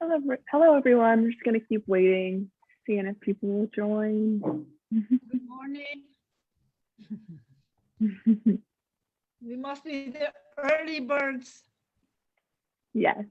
Hello, everyone. We're just going to keep waiting, seeing if people will join. Good morning. We must be the early birds. Yes.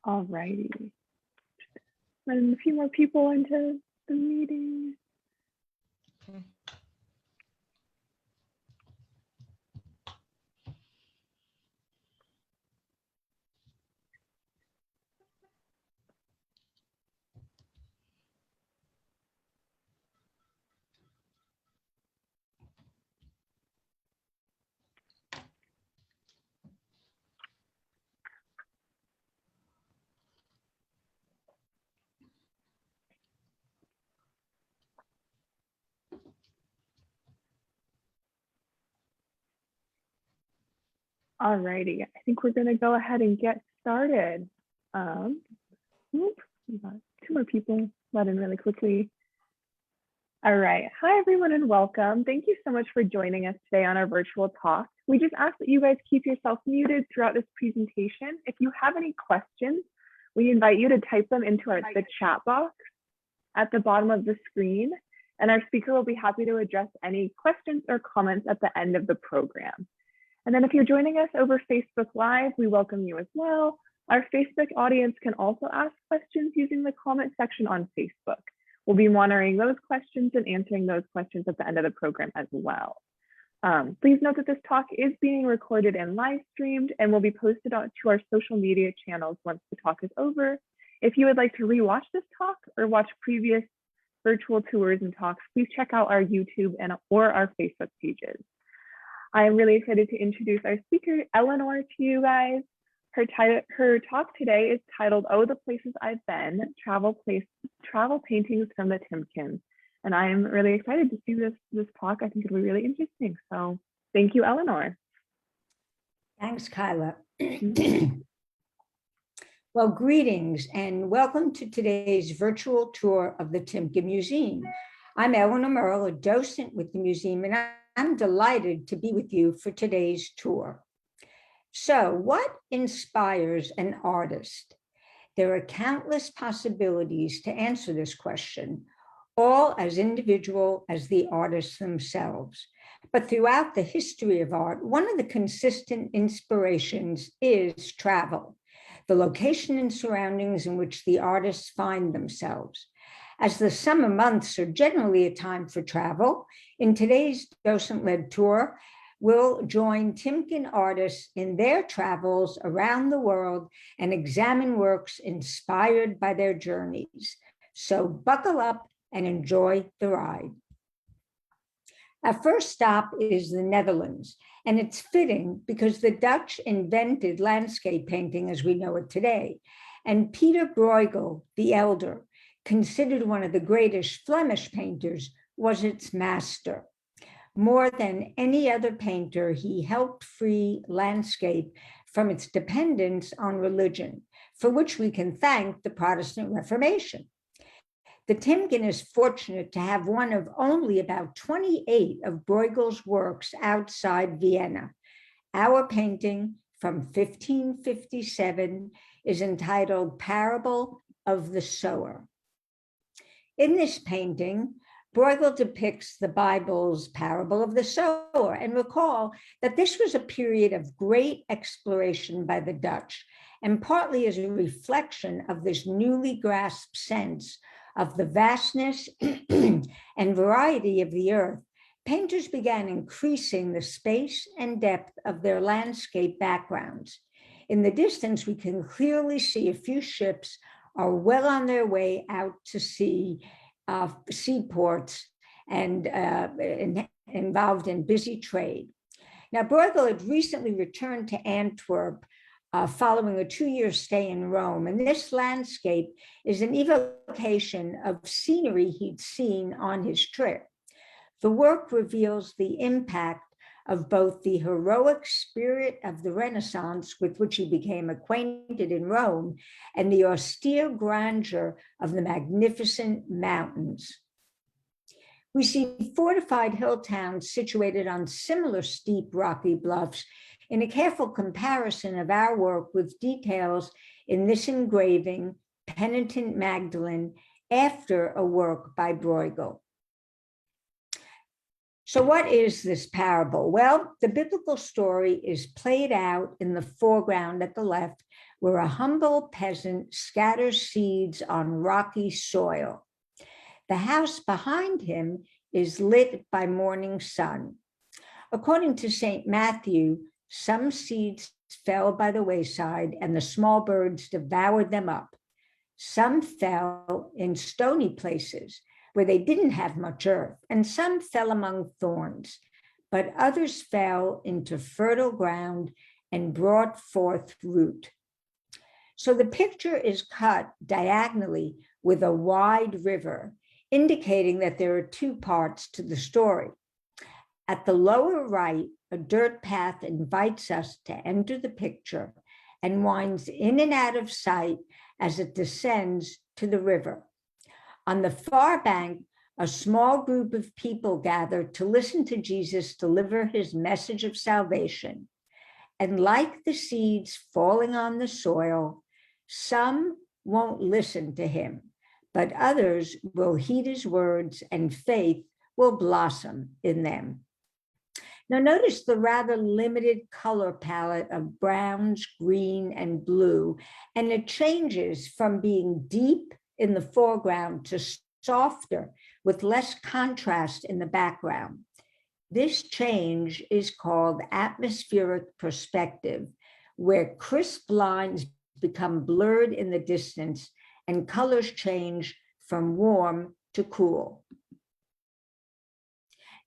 All righty. Letting a few more people into the meeting. Okay. All righty. I think we're going to go ahead and get started. We got two more people let in really quickly. All right. Hi, everyone, and welcome. Thank you so much for joining us today on our virtual talk. We just ask that you guys keep yourself muted throughout this presentation. If you have any questions, we invite you to type them into the chat box at the bottom of the screen, and our speaker will be happy to address any questions or comments at the end of the program. And then if you're joining us over Facebook Live, we welcome you as well. Our Facebook audience can also ask questions using the comment section on Facebook. We'll be monitoring those questions and answering those questions at the end of the program as well. Please note that this talk is being recorded and live streamed and will be posted to our social media channels once the talk is over. If you would like to rewatch this talk or watch previous virtual tours and talks, please check out our YouTube or our Facebook pages. I am really excited to introduce our speaker, Eleanor, to you guys. Her talk today is titled, "Oh, the Places I've Been, Travel Paintings from the Timken." And I am really excited to see this talk. I think it'll be really interesting. So thank you, Eleanor. Thanks, Kyla. Well, greetings and welcome to today's virtual tour of the Timken Museum. I'm Eleanor Merle, a docent with the museum, and I'm delighted to be with you for today's tour. So, what inspires an artist? There are countless possibilities to answer this question, all as individual as the artists themselves. But throughout the history of art, one of the consistent inspirations is travel, the location and surroundings in which the artists find themselves. As the summer months are generally a time for travel, in today's docent-led tour, we'll join Timken artists in their travels around the world and examine works inspired by their journeys. So buckle up and enjoy the ride. Our first stop is the Netherlands, and it's fitting because the Dutch invented landscape painting as we know it today, and Peter Bruegel, the Elder, considered one of the greatest Flemish painters, was its master. More than any other painter, he helped free landscape from its dependence on religion, for which we can thank the Protestant Reformation. The Timken is fortunate to have one of only about 28 of Bruegel's works outside Vienna. Our painting from 1557 is entitled Parable of the Sower. In this painting, Bruegel depicts the Bible's parable of the sower, and recall that this was a period of great exploration by the Dutch, and partly as a reflection of this newly grasped sense of the vastness and variety of the earth. Painters began increasing the space and depth of their landscape backgrounds. In the distance, we can clearly see a few ships are well on their way out to sea, seaports, and involved in busy trade. Now, Bruegel had recently returned to Antwerp following a 2-year stay in Rome, and this landscape is an evocation of scenery he'd seen on his trip. The work reveals the impact of both the heroic spirit of the Renaissance with which he became acquainted in Rome and the austere grandeur of the magnificent mountains. We see fortified hill towns situated on similar steep rocky bluffs in a careful comparison of our work with details in this engraving, Penitent Magdalene, after a work by Bruegel. So what is this parable? Well, the biblical story is played out in the foreground at the left, where a humble peasant scatters seeds on rocky soil. The house behind him is lit by morning sun. According to St. Matthew, some seeds fell by the wayside and the small birds devoured them up. Some fell in stony places where they didn't have much earth, and some fell among thorns, but others fell into fertile ground and brought forth root. So the picture is cut diagonally with a wide river, indicating that there are two parts to the story. At the lower right, a dirt path invites us to enter the picture and winds in and out of sight as it descends to the river. On the far bank, a small group of people gather to listen to Jesus deliver his message of salvation. And like the seeds falling on the soil, some won't listen to him, but others will heed his words and faith will blossom in them. Now notice the rather limited color palette of browns, green, and blue, and it changes from being deep in the foreground to softer with less contrast in the background. This change is called atmospheric perspective, where crisp lines become blurred in the distance and colors change from warm to cool.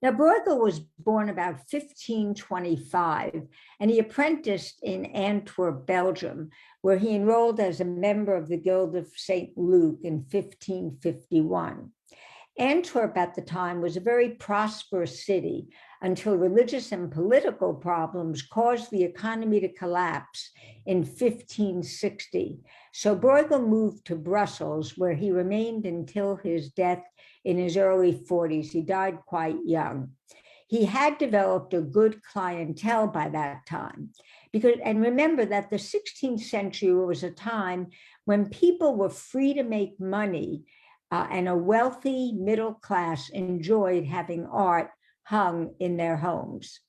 Now, Bruegel was born about 1525, and he apprenticed in Antwerp, Belgium, where he enrolled as a member of the Guild of St. Luke in 1551. Antwerp at the time was a very prosperous city until religious and political problems caused the economy to collapse in 1560. So Bruegel moved to Brussels, where he remained until his death in his early 40s. He died quite young. He had developed a good clientele by that time. And remember that the 16th century was a time when people were free to make money, and a wealthy middle class enjoyed having art hung in their homes.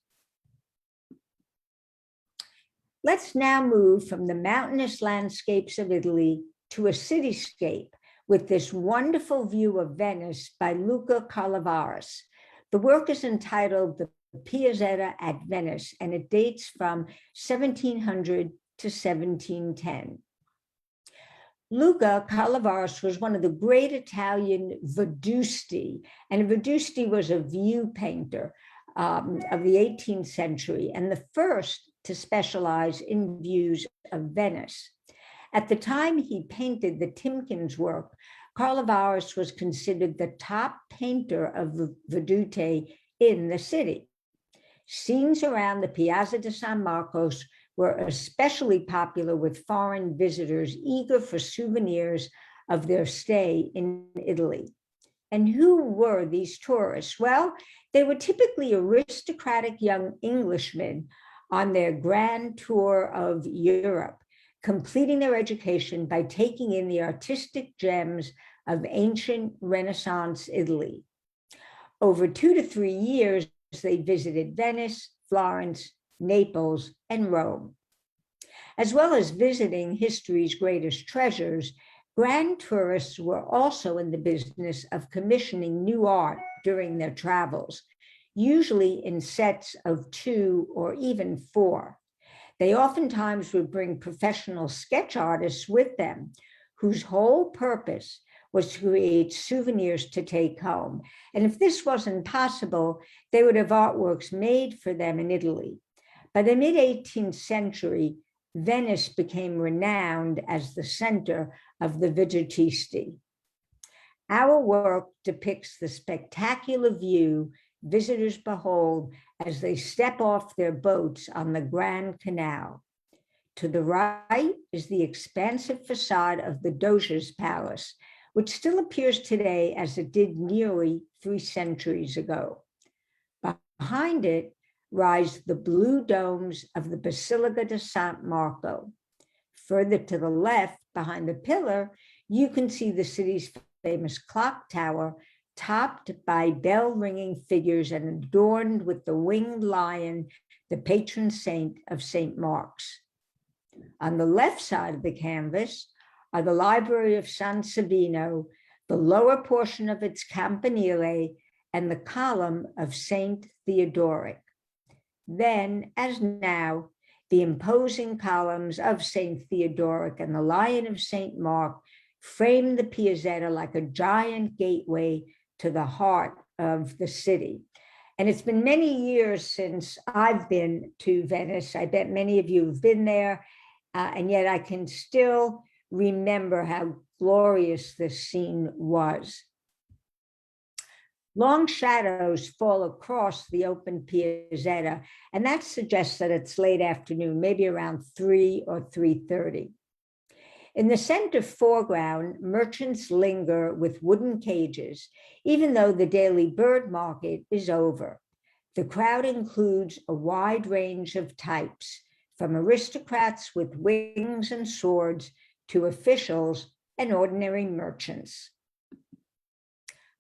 Let's now move from the mountainous landscapes of Italy to a cityscape with this wonderful view of Venice by Luca Carlavaris. The work is entitled The Piazzetta at Venice, and it dates from 1700 to 1710. Luca Carlavaris was one of the great Italian vedusti, and vedusti was a view painter of the 18th century and the first to specialize in views of Venice. At the time he painted the Timken's work, Carlavaris was considered the top painter of vedute in the city. Scenes around the Piazza di San Marcos were especially popular with foreign visitors eager for souvenirs of their stay in Italy. And who were these tourists? Well, they were typically aristocratic young Englishmen on their grand tour of Europe, completing their education by taking in the artistic gems of ancient Renaissance Italy. Over 2 to 3 years, they visited Venice, Florence, Naples, and Rome. As well as visiting history's greatest treasures, grand tourists were also in the business of commissioning new art during their travels, usually in sets of 2 or even 4. They oftentimes would bring professional sketch artists with them, whose whole purpose was to create souvenirs to take home. And if this wasn't possible, they would have artworks made for them in Italy. By the mid-18th century, Venice became renowned as the center of the Vigetisti. Our work depicts the spectacular view visitors behold as they step off their boats on the Grand Canal. To the right is the expansive facade of the Doge's Palace, which still appears today as it did nearly 3 centuries ago. Behind it rise the blue domes of the Basilica di San Marco. Further to the left, behind the pillar, you can see the city's famous clock tower, topped by bell-ringing figures and adorned with the winged lion, the patron saint of St. Mark's. On the left side of the canvas are the Library of San Savino, the lower portion of its campanile, and the column of St. Theodoric. Then, as now, the imposing columns of St. Theodoric and the Lion of St. Mark frame the Piazzetta like a giant gateway to the heart of the city. And it's been many years since I've been to Venice. I bet many of you have been there, and yet I can still remember how glorious this scene was. Long shadows fall across the open Piazzetta, and that suggests that it's late afternoon, maybe around 3 or 3:30. In the center foreground, merchants linger with wooden cages, even though the daily bird market is over. The crowd includes a wide range of types, from aristocrats with wings and swords to officials and ordinary merchants.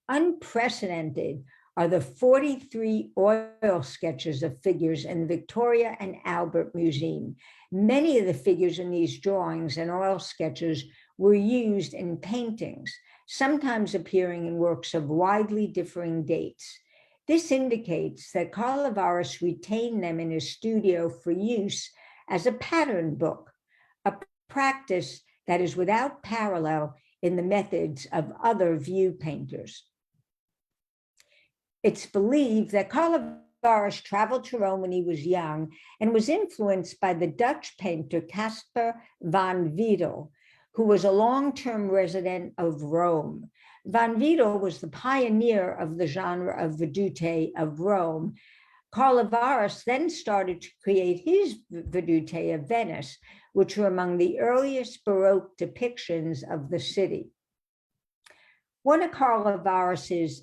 Unprecedented are the 43 oil sketches of figures in the Victoria and Albert Museum. Many of the figures in these drawings and oil sketches were used in paintings, sometimes appearing in works of widely differing dates. This indicates that Carl retained them in his studio for use as a pattern book, a practice that is without parallel in the methods of other view painters. It's believed that Carl traveled to Rome when he was young and was influenced by the Dutch painter Caspar van Wedel, who was a long-term resident of Rome. Van Wedel was the pioneer of the genre of vedute of Rome. Carl then started to create his vedute of Venice, which were among the earliest Baroque depictions of the city. One of Carl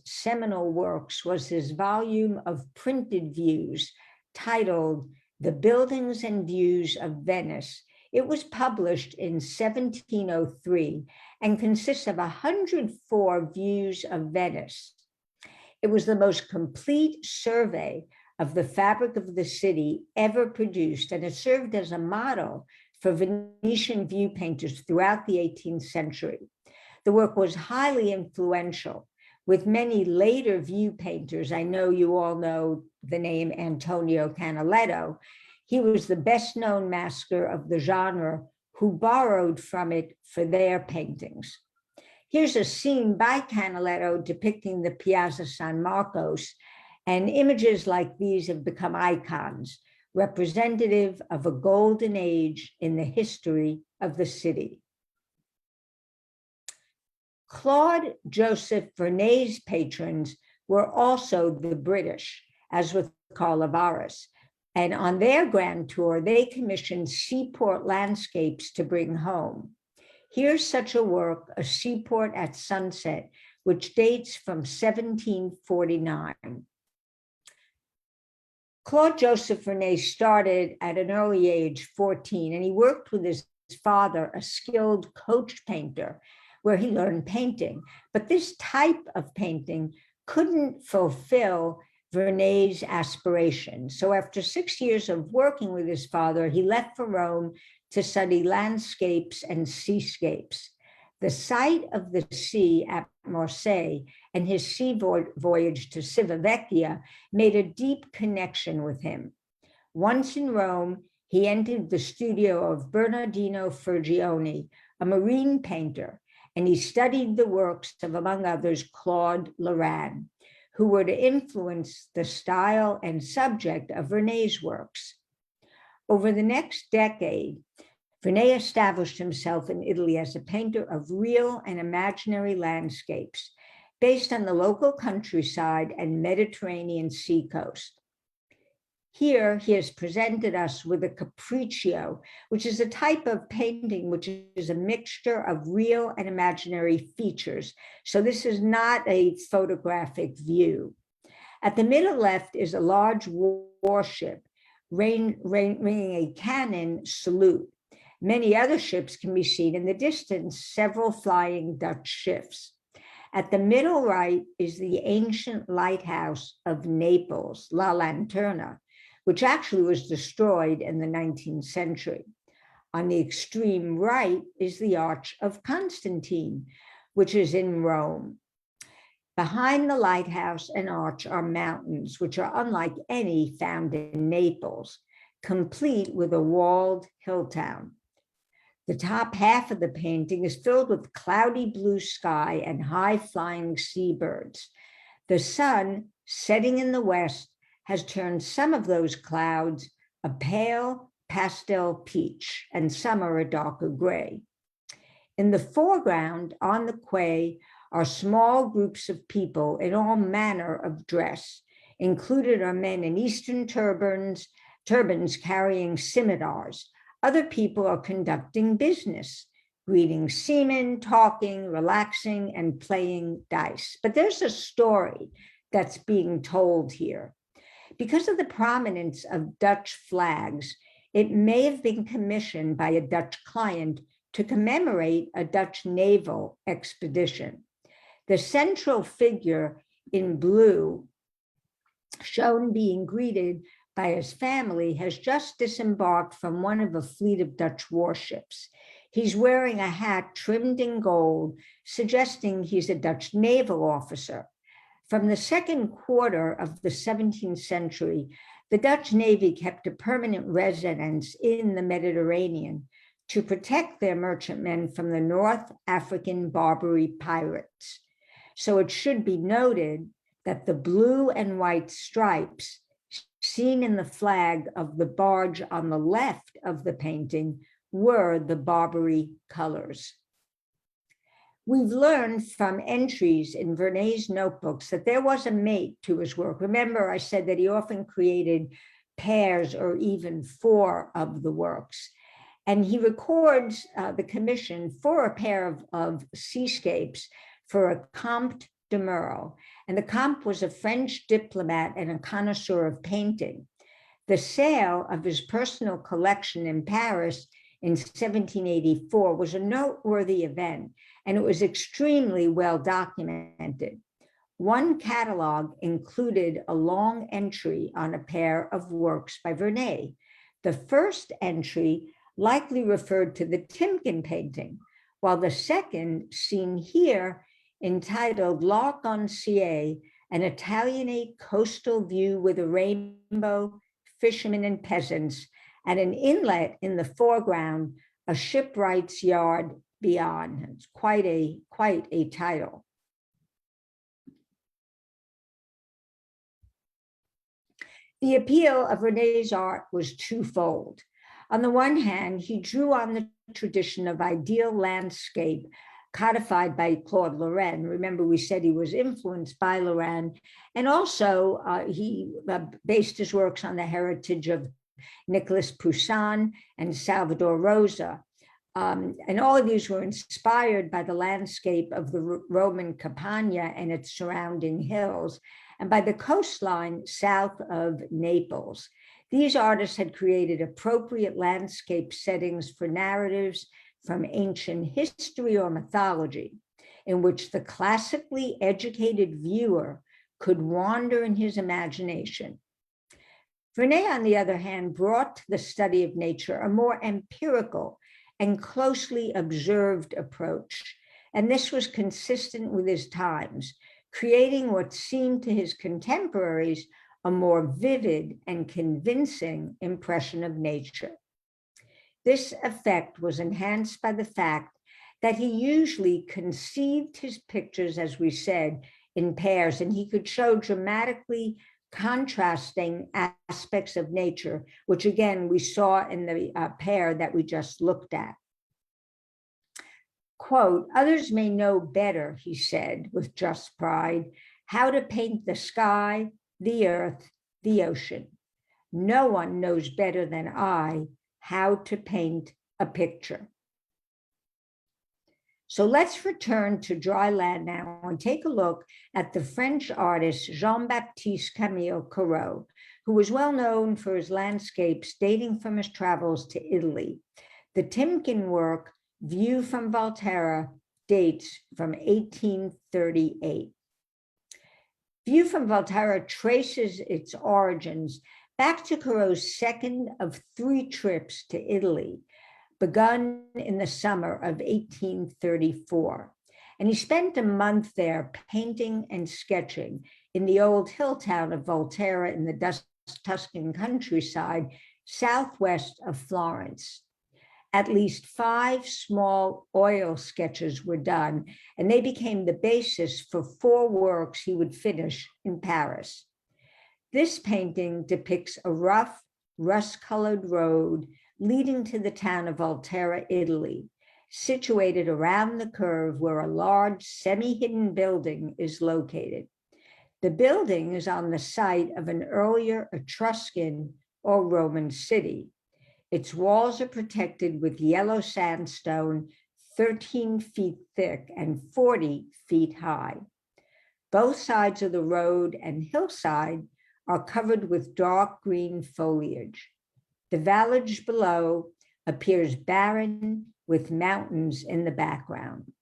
seminal works was his volume of printed views titled The Buildings and Views of Venice. It was published in 1703 and consists of 104 views of Venice. It was the most complete survey of the fabric of the city ever produced, and it served as a model for Venetian view painters throughout the 18th century. The work was highly influential, with many later view painters. I know you all know the name Antonio Canaletto. He was the best-known master of the genre who borrowed from it for their paintings. Here's a scene by Canaletto depicting the Piazza San Marcos, and images like these have become icons, representative of a golden age in the history of the city. Claude Joseph Vernet's patrons were also the British, as with Carl, and on their grand tour, they commissioned seaport landscapes to bring home. Here's such a work, A Seaport at Sunset, which dates from 1749. Claude Joseph Vernet started at an early age, 14, and he worked with his father, a skilled coach painter, where he learned painting. But this type of painting couldn't fulfill Vernet's aspirations. So after 6 years of working with his father, he left for Rome to study landscapes and seascapes. The sight of the sea at Marseille and his sea voyage to Civitavecchia made a deep connection with him. Once in Rome, he entered the studio of Bernardino Fergione, a marine painter, and he studied the works of, among others, Claude Lorrain, who were to influence the style and subject of Vernet's works. Over the next decade, Vernet established himself in Italy as a painter of real and imaginary landscapes based on the local countryside and Mediterranean seacoast. Here, he has presented us with a capriccio, which is a type of painting which is a mixture of real and imaginary features. So this is not a photographic view. At the middle left is a large warship ringing a cannon salute. Many other ships can be seen in the distance, several flying Dutch ships. At the middle right is the ancient lighthouse of Naples, La Lanterna, which actually was destroyed in the 19th century. On the extreme right is the Arch of Constantine, which is in Rome. Behind the lighthouse and arch are mountains, which are unlike any found in Naples, complete with a walled hill town. The top half of the painting is filled with cloudy blue sky and high-flying seabirds. The sun, setting in the west, has turned some of those clouds a pale pastel peach, and some are a darker gray. In the foreground, on the quay, are small groups of people in all manner of dress. Included are men in Eastern turbans carrying scimitars. Other people are conducting business, greeting seamen, talking, relaxing, and playing dice. But there's a story that's being told here. Because of the prominence of Dutch flags, it may have been commissioned by a Dutch client to commemorate a Dutch naval expedition. The central figure in blue, shown being greeted by his family, has just disembarked from one of a fleet of Dutch warships. He's wearing a hat trimmed in gold, suggesting he's a Dutch naval officer. From the second quarter of the 17th century, the Dutch Navy kept a permanent residence in the Mediterranean to protect their merchantmen from the North African Barbary pirates. So it should be noted that the blue and white stripes seen in the flag of the barge on the left of the painting were the Barbary colors. We've learned from entries in Vernet's notebooks that there was a mate to his work. Remember, I said that he often created pairs or even four of the works. And he records the commission for a pair of seascapes for a Comte de Merle. And the Comte was a French diplomat and a connoisseur of painting. The sale of his personal collection in Paris in 1784 was a noteworthy event, and it was extremely well documented. One catalog included a long entry on a pair of works by Vernet. The first entry likely referred to the Timken painting, while the second, seen here, entitled L'Arc-en-Ciel, an Italianate coastal view with a rainbow, fishermen and peasants, and an inlet in the foreground, a shipwright's yard beyond. It's quite a title. The appeal of Vernet's art was twofold. On the one hand, he drew on the tradition of ideal landscape codified by Claude Lorrain. Remember, we said he was influenced by Lorrain, and also he based his works on the heritage of Nicolas Poussin and Salvador Rosa. And all of these were inspired by the landscape of the Roman Campagna and its surrounding hills, and by the coastline south of Naples. These artists had created appropriate landscape settings for narratives from ancient history or mythology, in which the classically educated viewer could wander in his imagination. Vernet, on the other hand, brought to the study of nature a more empirical and closely observed approach, and this was consistent with his times, creating what seemed to his contemporaries a more vivid and convincing impression of nature. This effect was enhanced by the fact that he usually conceived his pictures, as we said, in pairs, and he could show dramatically contrasting aspects of nature, which again, we saw in the pair that we just looked at. Quote, "Others may know better," he said with just pride, "how to paint the sky, the earth, the ocean. No one knows better than I how to paint a picture." So let's return to dry land now and take a look at the French artist Jean-Baptiste Camille Corot, who was well known for his landscapes dating from his travels to Italy. The Timken work, View from Volterra, dates from 1838. View from Volterra traces its origins back to Corot's second of 3 trips to Italy, begun in the summer of 1834. And he spent a month there painting and sketching in the old hill town of Volterra in the Tuscan countryside, southwest of Florence. At least 5 small oil sketches were done, and they became the basis for 4 works he would finish in Paris. This painting depicts a rough, rust-colored road leading to the town of Volterra, Italy, situated around the curve where a large semi-hidden building is located. The building is on the site of an earlier Etruscan or Roman city. Its walls are protected with yellow sandstone, 13 feet thick and 40 feet high. Both sides of the road and hillside are covered with dark green foliage. The valley below appears barren with mountains in the background.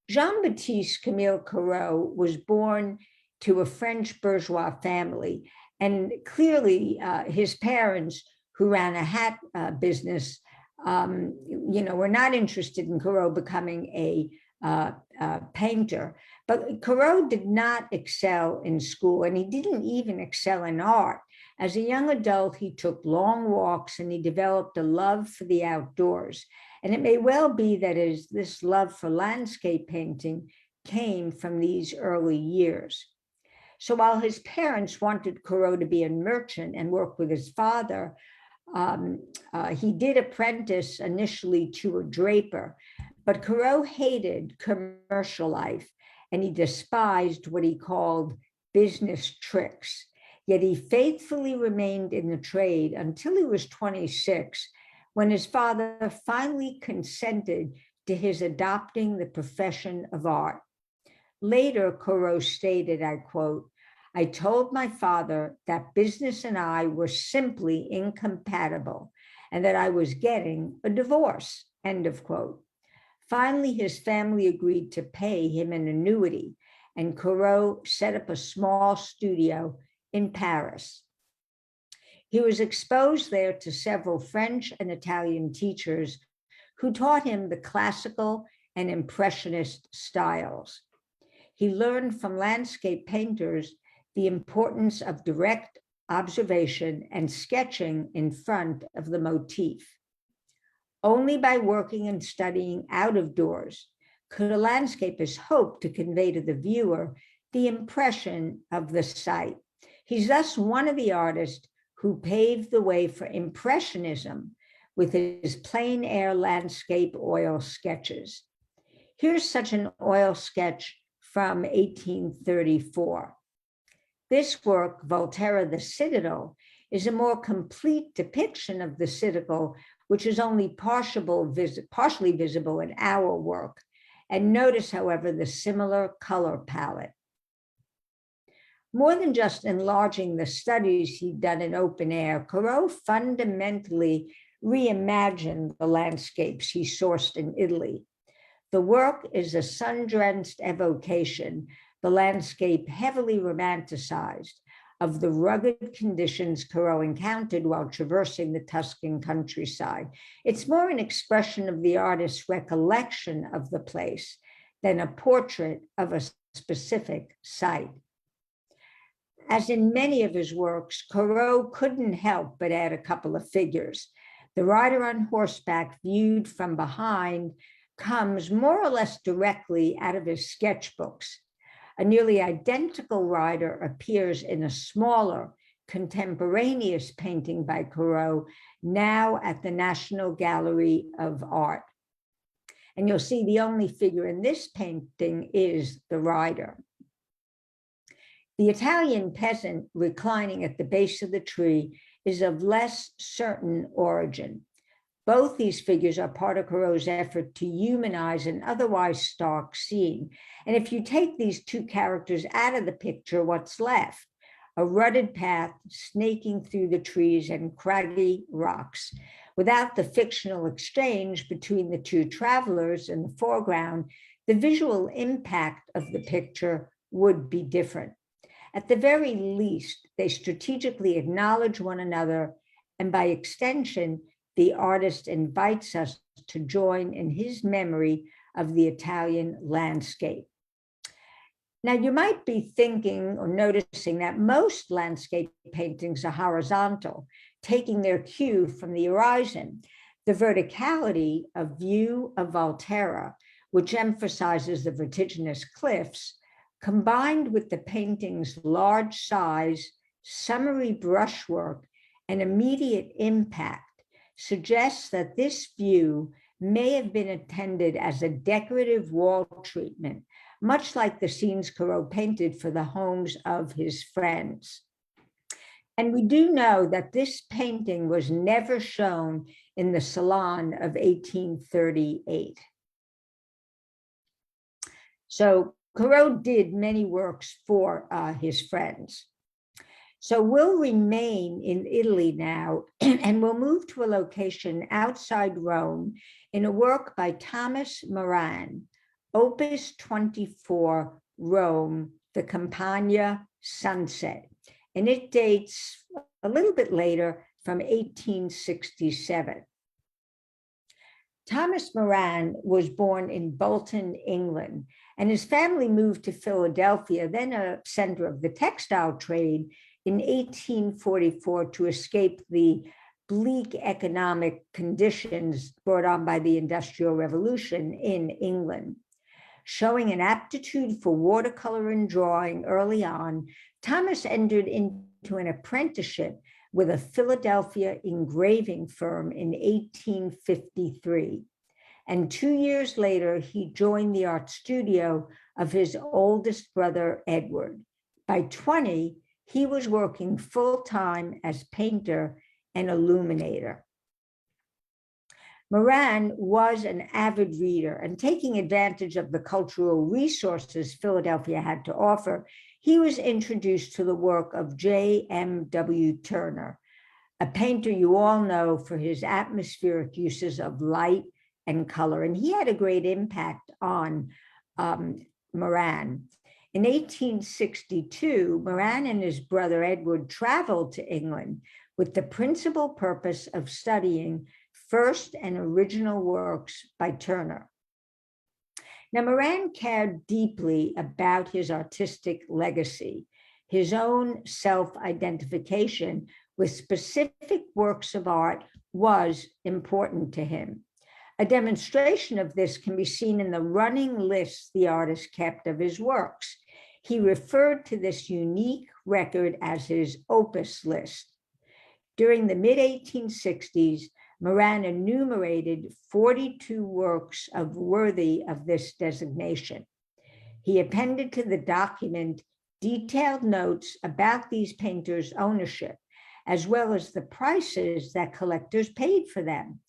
Jean-Baptiste Camille Corot was born to a French bourgeois family, and clearly his parents, who ran a hat business, were not interested in Corot becoming a painter. But Corot did not excel in school, and he didn't even excel in art. As a young adult, he took long walks and he developed a love for the outdoors. And it may well be that this love for landscape painting came from these early years. So while his parents wanted Corot to be a merchant and work with his father, he did apprentice initially to a draper. But Corot hated commercial life, and he despised what he called business tricks. Yet he faithfully remained in the trade until he was 26, when his father finally consented to his adopting the profession of art. Later, Corot stated, I quote, "I told my father that business and I were simply incompatible and that I was getting a divorce," end of quote. Finally, his family agreed to pay him an annuity, and Corot set up a small studio in Paris. He was exposed there to several French and Italian teachers who taught him the classical and impressionist styles. He learned from landscape painters the importance of direct observation and sketching in front of the motif. Only by working and studying out of doors could a landscapist hope to convey to the viewer the impression of the site. He's thus one of the artists who paved the way for Impressionism with his plein air landscape oil sketches. Here's such an oil sketch from 1834. This work, Volterra the Citadel, is a more complete depiction of the citicle, which is only partially visible in our work. And notice, however, the similar color palette. More than just enlarging the studies he'd done in open air, Corot fundamentally reimagined the landscapes he sourced in Italy. The work is a sun-drenched evocation, the landscape heavily romanticized, of the rugged conditions Corot encountered while traversing the Tuscan countryside. It's more an expression of the artist's recollection of the place than a portrait of a specific site. As in many of his works, Corot couldn't help but add a couple of figures. The rider on horseback viewed from behind comes more or less directly out of his sketchbooks. A nearly identical rider appears in a smaller, contemporaneous painting by Corot, now at the National Gallery of Art. And you'll see the only figure in this painting is the rider. The Italian peasant reclining at the base of the tree is of less certain origin. Both these figures are part of Corot's effort to humanize an otherwise stark scene. And if you take these two characters out of the picture, what's left? A rutted path snaking through the trees and craggy rocks. Without the fictional exchange between the two travelers in the foreground, the visual impact of the picture would be different. At the very least, they strategically acknowledge one another, and by extension, the artist invites us to join in his memory of the Italian landscape. Now, you might be thinking or noticing that most landscape paintings are horizontal, taking their cue from the horizon. The verticality of view of Volterra, which emphasizes the vertiginous cliffs, combined with the painting's large size, summary brushwork, and immediate impact, suggests that this view may have been intended as a decorative wall treatment, much like the scenes Corot painted for the homes of his friends. And we do know that this painting was never shown in the Salon of 1838. So Corot did many works for his friends. So we'll remain in Italy now, and we'll move to a location outside Rome in a work by Thomas Moran, Opus 24, Rome, the Campagna Sunset. And it dates a little bit later from 1867. Thomas Moran was born in Bolton, England, and his family moved to Philadelphia, then a center of the textile trade, in 1844 to escape the bleak economic conditions brought on by the Industrial Revolution in England. Showing an aptitude for watercolor and drawing early on, Thomas entered into an apprenticeship with a Philadelphia engraving firm in 1853. And 2 years later, he joined the art studio of his oldest brother, Edward. By 20, he was working full-time as painter and illuminator. Moran was an avid reader, and taking advantage of the cultural resources Philadelphia had to offer, he was introduced to the work of J.M.W. Turner, a painter you all know for his atmospheric uses of light and color. And he had a great impact on Moran. In 1862, Moran and his brother Edward traveled to England with the principal purpose of studying first and original works by Turner. Now, Moran cared deeply about his artistic legacy. His own self-identification with specific works of art was important to him. A demonstration of this can be seen in the running lists the artist kept of his works. He referred to this unique record as his opus list. During the mid-1860s, Moran enumerated 42 works worthy of this designation. He appended to the document detailed notes about these painters' ownership, as well as the prices that collectors paid for them.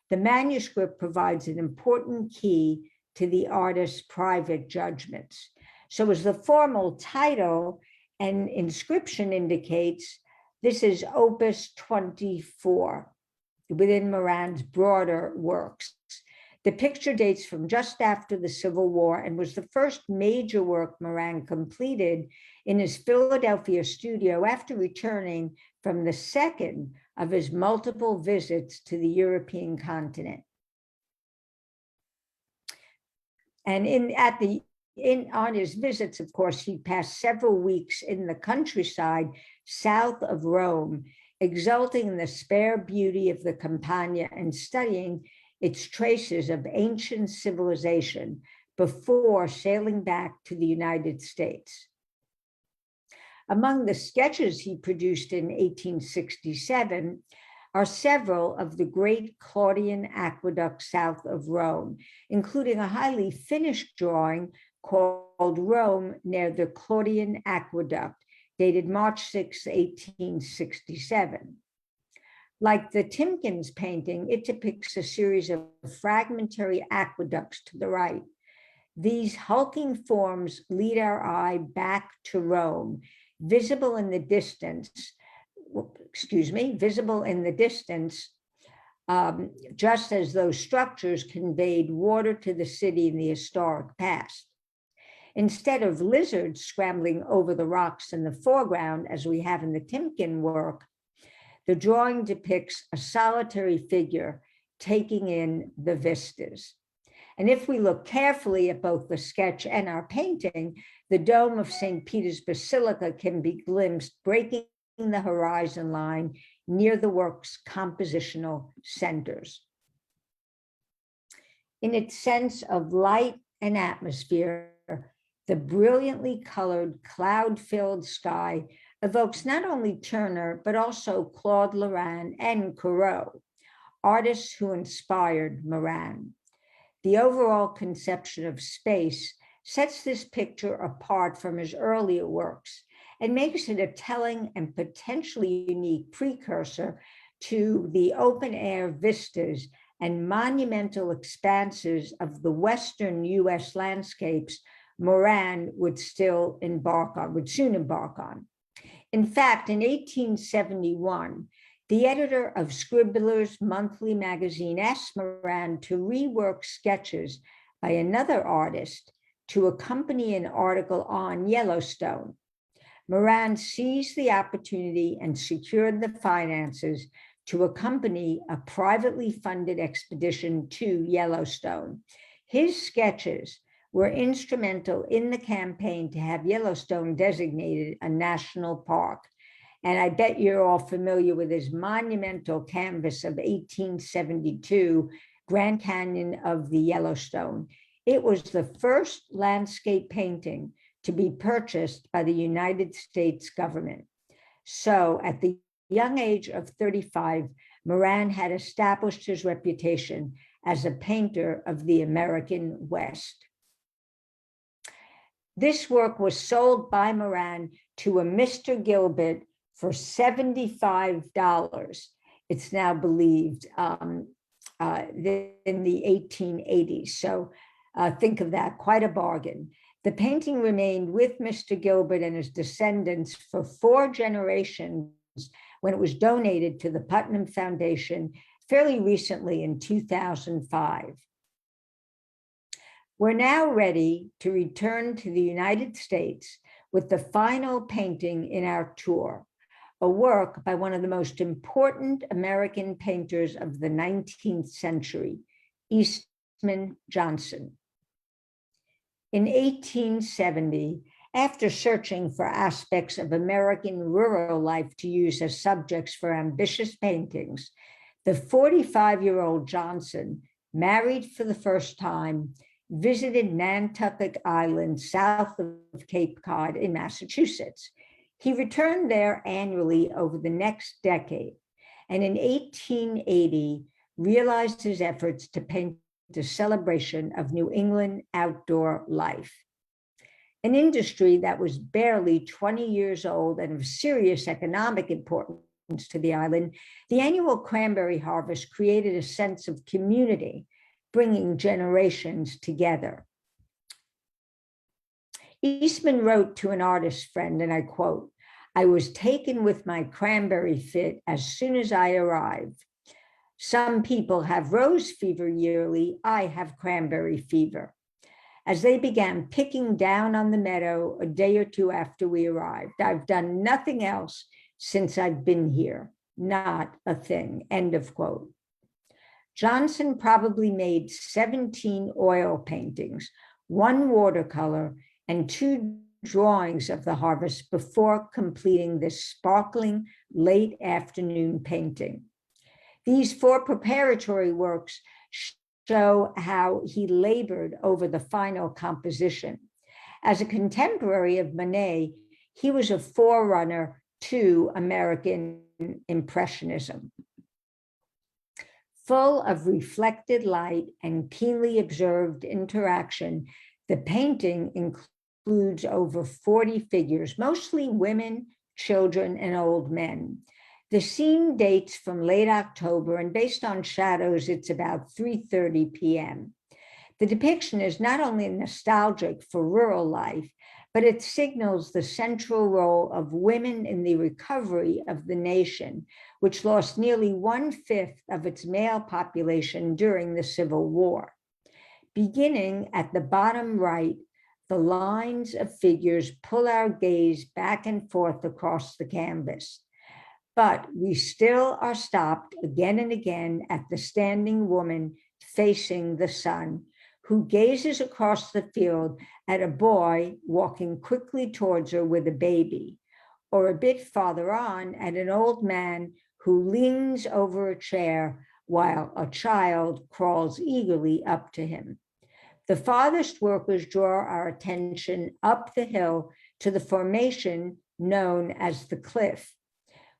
The manuscript provides an important key to the artist's private judgments. So as the formal title and inscription indicates, this is Opus 24 within Moran's broader works. The picture dates from just after the Civil War and was the first major work Moran completed in his Philadelphia studio after returning from the second of his multiple visits to the European continent. And on his visits, of course, he passed several weeks in the countryside south of Rome, exulting in the spare beauty of the Campagna and studying its traces of ancient civilization before sailing back to the United States. Among the sketches he produced in 1867 are several of the great Claudian aqueducts south of Rome, including a highly finished drawing called Rome near the Claudian Aqueduct, dated March 6, 1867. Like the Timken's painting, it depicts a series of fragmentary aqueducts to the right. These hulking forms lead our eye back to Rome, visible in the distance, just as those structures conveyed water to the city in the historic past. Instead of lizards scrambling over the rocks in the foreground, as we have in the Timken work, the drawing depicts a solitary figure taking in the vistas. And if we look carefully at both the sketch and our painting, the dome of St. Peter's Basilica can be glimpsed breaking the horizon line near the work's compositional centers. In its sense of light and atmosphere, the brilliantly colored cloud-filled sky evokes not only Turner, but also Claude Lorrain and Corot, artists who inspired Moran. The overall conception of space sets this picture apart from his earlier works and makes it a telling and potentially unique precursor to the open-air vistas and monumental expanses of the Western US landscapes Moran would soon embark on. In fact, in 1871, the editor of Scribbler's Monthly magazine asked Moran to rework sketches by another artist to accompany an article on Yellowstone. Moran seized the opportunity and secured the finances to accompany a privately funded expedition to Yellowstone. His sketches were instrumental in the campaign to have Yellowstone designated a national park. And I bet you're all familiar with his monumental canvas of 1872, Grand Canyon of the Yellowstone. It was the first landscape painting to be purchased by the United States government. So at the young age of 35, Moran had established his reputation as a painter of the American West. This work was sold by Moran to a Mr. Gilbert for $75. It's now believed in the 1880s. So think of that, quite a bargain. The painting remained with Mr. Gilbert and his descendants for 4 generations when it was donated to the Putnam Foundation fairly recently in 2005. We're now ready to return to the United States with the final painting in our tour, a work by one of the most important American painters of the 19th century, Eastman Johnson. In 1870, after searching for aspects of American rural life to use as subjects for ambitious paintings, the 45-year-old Johnson, married for the first time, visited Nantucket Island south of Cape Cod in Massachusetts. He returned there annually over the next decade, and in 1880 realized his efforts to paint the celebration of New England outdoor life, an industry that was barely 20 years old and of serious economic importance to the island, the annual cranberry harvest created a sense of community, bringing generations together. Eastman wrote to an artist friend, and I quote, "I was taken with my cranberry fit as soon as I arrived. Some people have rose fever yearly, I have cranberry fever." As they began picking down on the meadow a day or two after we arrived, "I've done nothing else since I've been here, not a thing," end of quote. Johnson probably made 17 oil paintings, 1 watercolor, and 2 drawings of the harvest before completing this sparkling late afternoon painting. These 4 preparatory works show how he labored over the final composition. As a contemporary of Monet, he was a forerunner to American Impressionism. Full of reflected light and keenly observed interaction, the painting includes over 40 figures, mostly women, children, and old men. The scene dates from late October, and based on shadows, it's about 3:30 p.m. The depiction is not only nostalgic for rural life, but it signals the central role of women in the recovery of the nation, which lost nearly 1/5 of its male population during the Civil War. Beginning at the bottom right, the lines of figures pull our gaze back and forth across the canvas. But we still are stopped again and again at the standing woman facing the sun, who gazes across the field at a boy walking quickly towards her with a baby, or a bit farther on at an old man who leans over a chair while a child crawls eagerly up to him. The farthest workers draw our attention up the hill to the formation known as the cliff,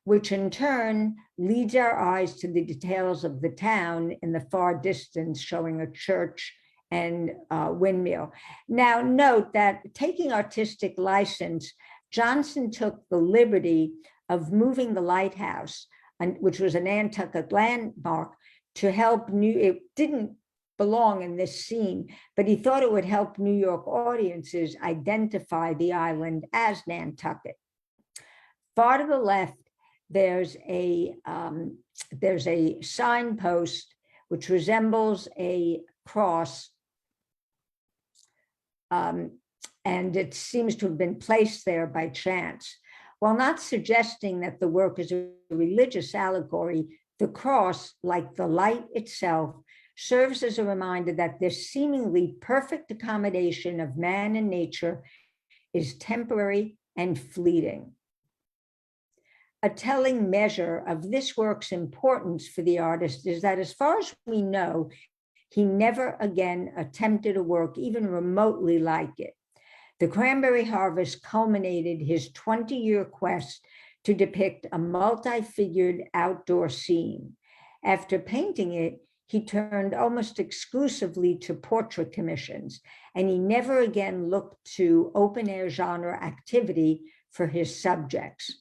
which in turn leads our eyes to the details of the town in the far distance, showing a church and windmill. Now note that, taking artistic license, Johnson took the liberty of moving the lighthouse, which was a Nantucket landmark, to help it didn't belong in this scene, but he thought it would help New York audiences identify the island as Nantucket. Far to the left, there's a signpost which resembles a cross, and it seems to have been placed there by chance. While not suggesting that the work is a religious allegory, the cross, like the light itself, serves as a reminder that this seemingly perfect accommodation of man and nature is temporary and fleeting. A telling measure of this work's importance for the artist is that, as far as we know, he never again attempted a work even remotely like it. The Cranberry Harvest culminated his 20-year quest to depict a multi-figured outdoor scene. After painting it, he turned almost exclusively to portrait commissions, and he never again looked to open-air genre activity for his subjects.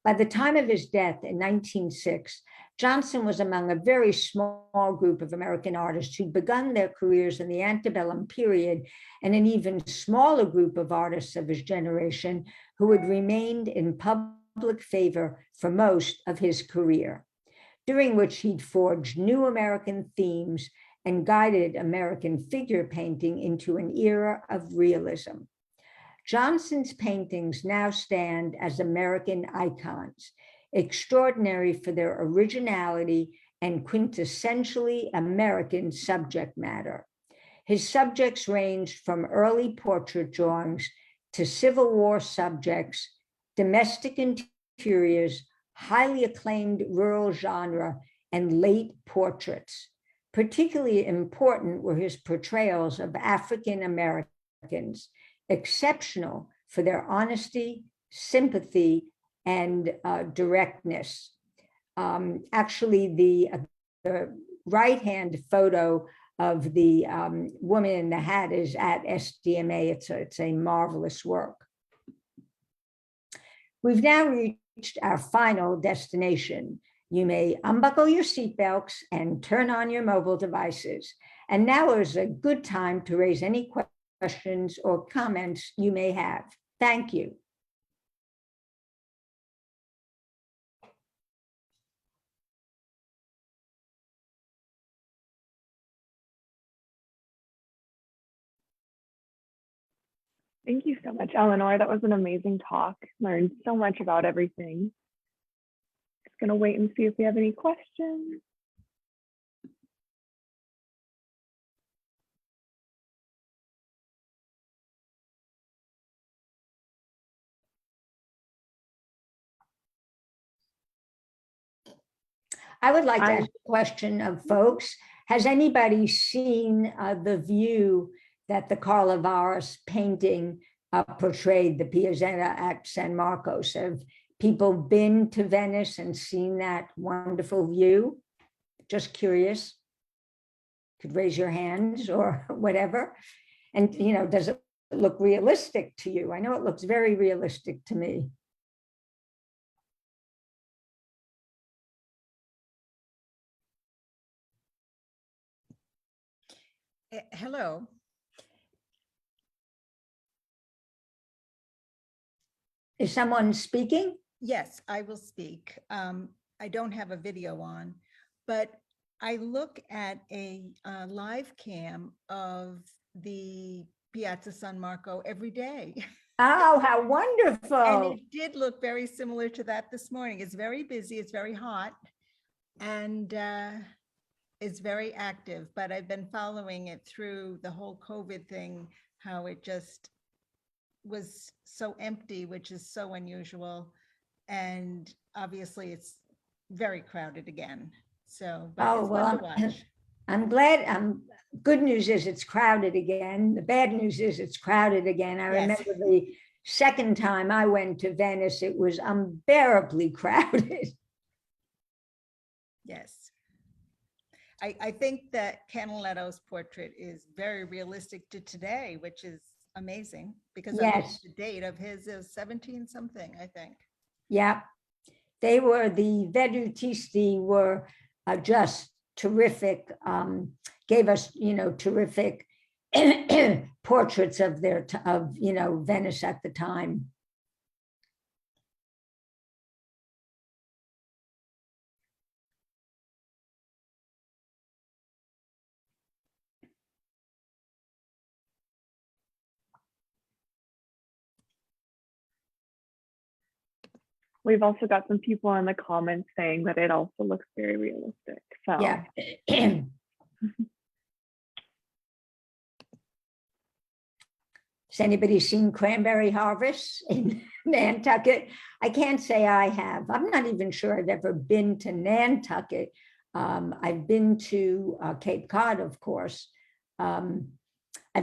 By the time of his death in 1906, Johnson was among a very small group of American artists who'd begun their careers in the antebellum period, and an even smaller group of artists of his generation who had remained in public favor for most of his career, during which he'd forged new American themes and guided American figure painting into an era of realism. Johnson's paintings now stand as American icons, extraordinary for their originality and quintessentially American subject matter. His subjects ranged from early portrait drawings to Civil War subjects, domestic interiors, highly acclaimed rural genre, and late portraits. Particularly important were his portrayals of African Americans, exceptional for their honesty, sympathy, and directness. Actually, the right-hand photo of the woman in the hat is at SDMA. It's a marvelous work. We've now reached reached our final destination. You may unbuckle your seatbelts and turn on your mobile devices. And now is a good time to raise any questions or comments you may have. Thank you. Thank you so much, Eleanor. That was an amazing talk. Learned so much about everything. Just gonna wait and see if we have any questions. I would like to ask a question of folks. Has anybody seen the view that the Carlavaris painting portrayed, the Piazzetta at San Marcos? Have people been to Venice and seen that wonderful view? Just curious. Could raise your hands or whatever. And, you know, does it look realistic to you? I know it looks very realistic to me. Hello. Is someone speaking? Yes, I will speak. I don't have a video on, but I look at a live cam of the Piazza San Marco every day. Oh, how And wonderful. it did look very similar to that this morning. It's very busy, it's very hot, and it's very active, but I've been following it through the whole COVID thing, how it just was so empty, which is so unusual. And obviously it's very crowded again. So, but Oh, it's fun to well, watch. I'm glad. Good news is it's crowded again. The bad news is it's crowded again. I Yes. remember the second time I went to Venice, it was unbearably crowded. Yes. I think that Canaletto's portrait is very realistic to today, which is amazing because Yes. the date of his is 17 something, I think. Yeah, they were, the Vedutisti were just terrific, gave us, you know, terrific portraits of their, of, you know, Venice at the time. We've also got some people in the comments saying that it also looks very realistic. So Yeah. Has anybody seen Cranberry Harvest in Nantucket? I can't say I have. I'm not even sure I've ever been to Nantucket. I've been to Cape Cod, of course. I've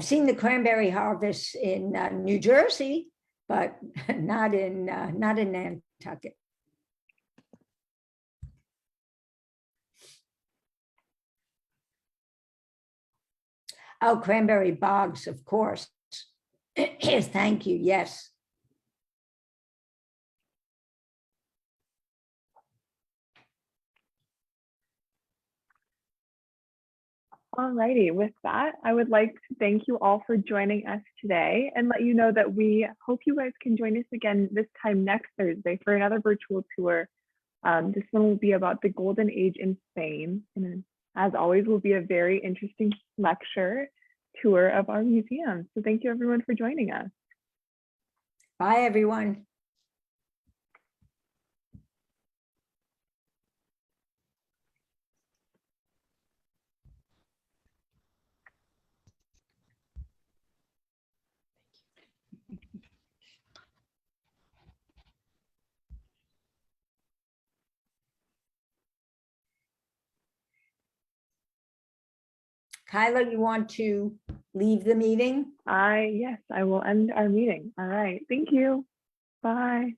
seen the Cranberry Harvest in New Jersey, but not in Nantucket. Oh, Cranberry Bogs, of course. Thank you. Yes. all righty, with that, I would like to thank you all for joining us today and let you know that we hope you guys can join us again this time next Thursday for another virtual tour. This one will be about the Golden Age in Spain. And as always, will be a very interesting lecture tour of our museum. So thank you everyone for joining us. Bye, everyone. Kyla, you want to leave the meeting? Yes, I will end our meeting. All right. Thank you. Bye.